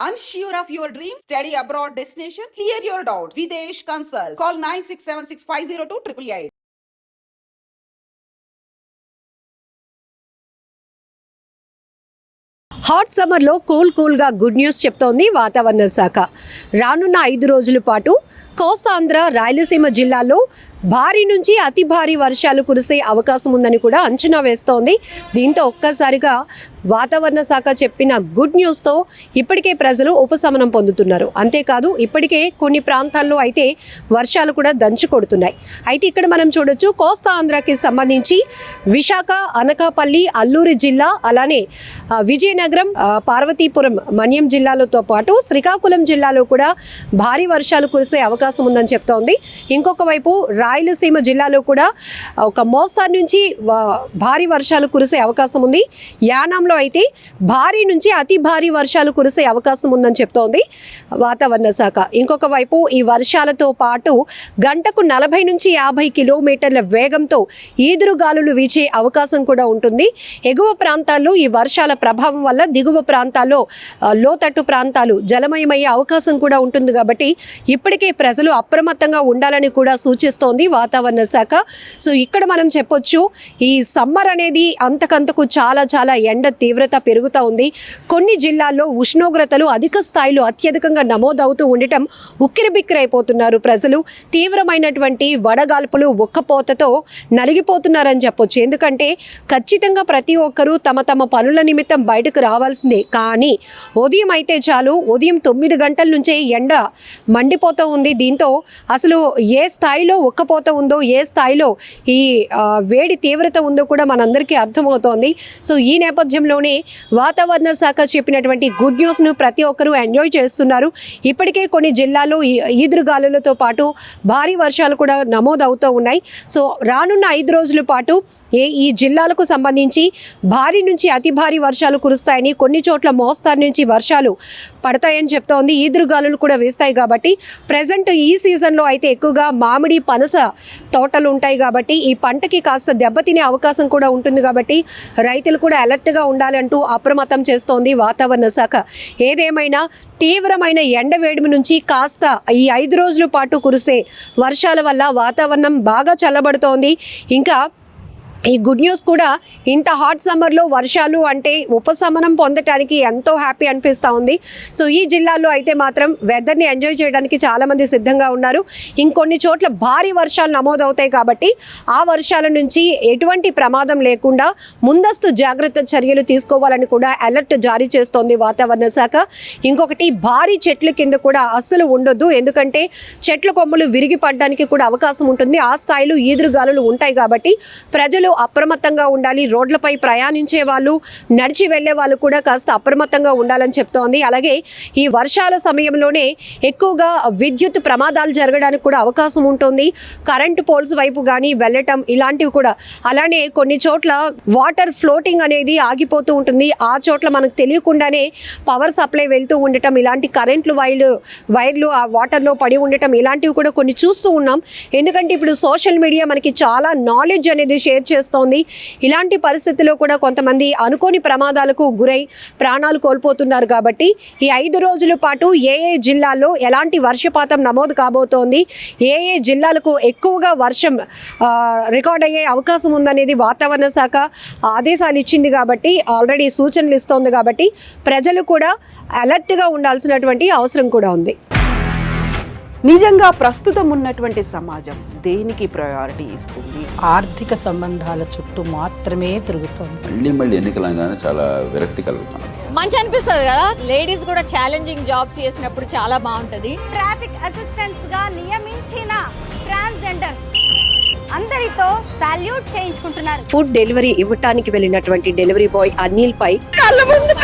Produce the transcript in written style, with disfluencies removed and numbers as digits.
Unsure of your dream? Study abroad destination? Clear your doubts. Videsh Consult. Call 9676502888. Hot సమ్మర్లో కూల్గా good news చెప్తోంది వాతావరణ శాఖ. రానున్న 5 రోజుల పాటు కోస్తాంధ్ర, రాయలసీమ జిల్లాల్లో భారీ నుంచి అతి భారీ వర్షాలు కురిసే అవకాశం ఉందని కూడా అంచనా వేస్తోంది. దీంతో ఒక్కసారిగా వాతావరణ శాఖ చెప్పిన గుడ్ న్యూస్తో ఇప్పటికే ప్రజలు ఉపశమనం పొందుతున్నారు. అంతేకాదు ఇప్పటికే కొన్ని ప్రాంతాల్లో అయితే వర్షాలు కూడా దంచి కొడుతున్నాయి. అయితే ఇక్కడ మనం చూడొచ్చు, కోస్తా ఆంధ్రాకి సంబంధించి విశాఖ, అనకాపల్లి, అల్లూరి జిల్లా, అలానే విజయనగరం, పార్వతీపురం, మన్యం జిల్లాలతో పాటు శ్రీకాకుళం జిల్లాలో కూడా భారీ వర్షాలు కురిసే అవకాశం ఉందని చెప్తోంది. ఇంకొక వైపు రాయలసీమ జిల్లాలో కూడా ఒక మోస్తరు నుంచి భారీ వర్షాలు కురిసే అవకాశం ఉంది. యానాంలో అయితే భారీ నుంచి అతి భారీ వర్షాలు కురిసే అవకాశం ఉందని చెప్తోంది వాతావరణ శాఖ. ఇంకొక వైపు ఈ వర్షాలతో పాటు గంటకు 40 నుంచి 50 కిలోమీటర్ల వేగంతో ఈదురుగాలులు వీచే అవకాశం కూడా ఉంటుంది. ఎగువ ప్రాంతాల్లో ఈ వర్షాల ప్రభావం వల్ల దిగువ ప్రాంతాల్లో లోతట్టు ప్రాంతాలు జలమయమయ్యే అవకాశం కూడా ఉంటుంది. కాబట్టి ఇప్పటికే ప్రజలు అప్రమత్తంగా ఉండాలని కూడా సూచిస్తోంది వాతావరణ శాఖ. సో ఇక్కడ మనం చెప్పొచ్చు, ఈ సమ్మర్ అనేది అంతకంతకు చాలా ఎండ తీవ్రత పెరుగుతూ ఉంది. కొన్ని జిల్లాల్లో ఉష్ణోగ్రతలు అధిక స్థాయిలో అత్యధికంగా నమోదవుతూ ఉండటం ఉక్కిరిబిక్కిరైపోతున్నారు ప్రజలు. తీవ్రమైనటువంటి వడగాల్పులు, ఉక్కపోతతో నలిగిపోతున్నారని చెప్పొచ్చు. ఎందుకంటే ఖచ్చితంగా ప్రతి ఒక్కరూ తమ పనుల నిమిత్తం బయటకు రావాల్సిందే. కానీ ఉదయం అయితే చాలు, ఉదయం 9 గంటల నుంచే ఎండ మండిపోతూ ఉంది. దీంతో అసలు ఏ స్థాయిలో ఉక్కపోత ఉందో, ఏ స్థాయిలో ఈ వేడి తీవ్రత ఉందో కూడా మనందరికీ అర్థమవుతోంది. సో ఈ నేపథ్యంలోనే వాతావరణ శాఖ చెప్పినటువంటి గుడ్ న్యూస్ను ప్రతి ఒక్కరూ ఎంజాయ్ చేస్తున్నారు. ఇప్పటికే కొన్ని జిల్లాల్లో ఈదురుగాలులతో పాటు భారీ వర్షాలు కూడా నమోదవుతూ ఉన్నాయి. సో రానున్న 5 రోజుల పాటు ఈ జిల్లాలకు సంబంధించి భారీ నుంచి అతి భారీ వర్షాలు కురుస్తాయని, కొన్ని చోట్ల మోస్తారు నుంచి వర్షాలు పడతాయని చెప్తోంది. ఈదురుగాలులు కూడా వేస్తాయి. కాబట్టి ప్రజెంట్ ఈ సీజన్లో అయితే ఎక్కువగా మామిడి, పనస తోటలు ఉంటాయి. కాబట్టి ఈ పంటకి కాస్త దెబ్బతినే అవకాశం కూడా ఉంటుంది. కాబట్టి రైతులు కూడా అలర్ట్గా ఉండాలంటూ అప్రమత్తం చేస్తోంది వాతావరణ శాఖ. ఏదేమైనా తీవ్రమైన ఎండ వేడిమి నుంచి కాస్త ఈ 5 రోజుల పాటు కురిసే వర్షాల వల్ల వాతావరణం బాగా చల్లబడుతోంది. ఇంకా ఈ గుడ్ న్యూస్ కూడా, ఇంత హాట్ సమ్మర్లో వర్షాలు అంటే ఉపశమనం పొందటానికి ఎంతో హ్యాపీ అనిపిస్తూ ఉంది. సో ఈ జిల్లాల్లో అయితే మాత్రం వెదర్ని ఎంజాయ్ చేయడానికి చాలామంది సిద్ధంగా ఉన్నారు. ఇంకొన్ని చోట్ల భారీ వర్షాలు నమోదవుతాయి. కాబట్టి ఆ వర్షాల నుంచి ఎటువంటి ప్రమాదం లేకుండా ముందస్తు జాగ్రత్త చర్యలు తీసుకోవాలని కూడా అలర్ట్ జారీ చేస్తోంది వాతావరణ శాఖ. ఇంకొకటి, భారీ చెట్ల కింద కూడా అస్సలు ఉండొద్దు. ఎందుకంటే చెట్ల కొమ్మలు విరిగి పడడానికి కూడా అవకాశం ఉంటుంది. ఆ స్థాయిలో ఈదురుగాలులు ఉంటాయి. కాబట్టి ప్రజలు అప్రమత్తంగా ఉండాలి. రోడ్లపై ప్రయాణించే వాళ్ళు, నడిచి వెళ్లే వాళ్ళు కూడా కాస్త అప్రమత్తంగా ఉండాలని చెప్తోంది. అలాగే ఈ వర్షాల సమయంలోనే ఎక్కువగా విద్యుత్ ప్రమాదాలు జరగడానికి కూడా అవకాశం ఉంటుంది. కరెంటు పోల్స్ వైపు కానీ వెళ్ళటం ఇలాంటివి కూడా. అలానే కొన్ని చోట్ల వాటర్ ఫ్లోటింగ్ అనేది ఆగిపోతూ ఉంటుంది. ఆ చోట్ల మనకు తెలియకుండానే పవర్ సప్లై వెళ్తూ ఉండటం, ఇలాంటి కరెంట్లు వైర్లు ఆ వాటర్లో పడి ఉండటం, ఇలాంటివి కూడా కొన్ని చూస్తూ ఉన్నాం. ఎందుకంటే ఇప్పుడు సోషల్ మీడియా మనకి చాలా నాలెడ్జ్ అనేది షేర్ చేస్తుంది. ఇలాంటి పరిస్థితుల్లో కూడా కొంతమంది అనుకోని ప్రమాదాలకు గురై ప్రాణాలు కోల్పోతున్నారు. కాబట్టి ఈ 5 రోజుల పాటు ఏ జిల్లాల్లో ఎలాంటి వర్షపాతం నమోదు కాబోతోంది, ఏ జిల్లాలకు ఎక్కువగా వర్షం రికార్డ్ అయ్యే అవకాశం ఉందనేది వాతావరణ శాఖ ఆదేశాలు ఇచ్చింది. కాబట్టి ఆల్రెడీ సూచనలు ఇస్తోంది. కాబట్టి ప్రజలు కూడా అలర్ట్గా ఉండాల్సినటువంటి అవసరం కూడా ఉంది. నిజంగా ప్రస్తుతం ఉన్నటువంటి సమాజం దేనికి ప్రయారిటీ ఇస్తుంది? ఆర్థిక సంబంధాల చుట్టూ మాత్రమే తిరుగుతుంది. మళ్ళీ ఎన్నికలంగానే చాలా విరక్తి కలుగుతుంది. మంచి అనిపిస్తుంది కదా, లేడీస్ కూడా ఛాలెంజింగ్ జాబ్స్ చేసినప్పుడు చాలా బాగుంటది. ట్రాఫిక్ అసిస్టెంట్స్ గా నియమించిన ట్రాన్స్జెండర్స్ అందరితో సాల్యూట్ చేయించుకుంటున్నారు. ఫుడ్ డెలివరీ ఇవ్వటానికి వెళ్ళినటువంటి డెలివరీ బాయ్ అనిల్ పై కళ్ళ ముందు